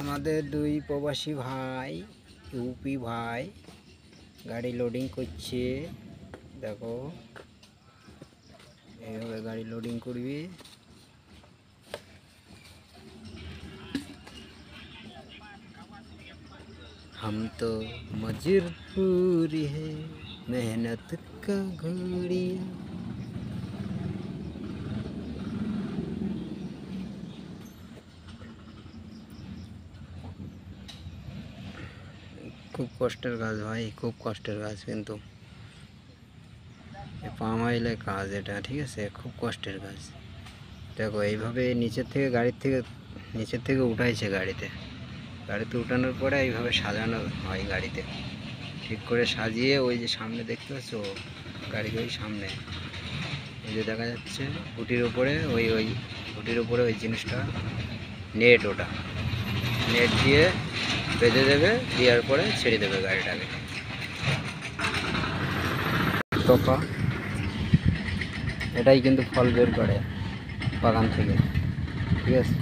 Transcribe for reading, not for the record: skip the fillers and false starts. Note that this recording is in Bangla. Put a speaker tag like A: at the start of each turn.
A: আমাদের দুই প্রবাসী ভাই ইউপি ভাই গাড়ি লোডিং করছে। দেখো এইভাবে গাড়ি লোডিং করবি। हम तो मजबूरी है मेहनत का घड़िया। খুব কষ্টের কাজ ভাই, খুব কষ্টের কাজ, কিন্তু পাম অয়েলের কাজ এটা, ঠিক আছে? খুব কষ্টের কাজ। দেখো এইভাবে নিচের থেকে উঠাইছে গাড়িতে উঠানোর পরে এইভাবে সাজানো হয় গাড়িতে, ঠিক করে সাজিয়ে ওই যে সামনে দেখতে পাচ্ছ গাড়ির ওই সামনে এই যে দেখা যাচ্ছে খুঁটির উপরে ওই খুঁটির উপরে ওই জিনিসটা নেট, ওটা নেট দিয়ে বেঁধে দেবে, দেওয়ার পরে ছেড়ে দেবে গাড়িটাকে। তোফা এটাই কিন্তু ফল বের করে বাগান থেকে, ঠিক আছে?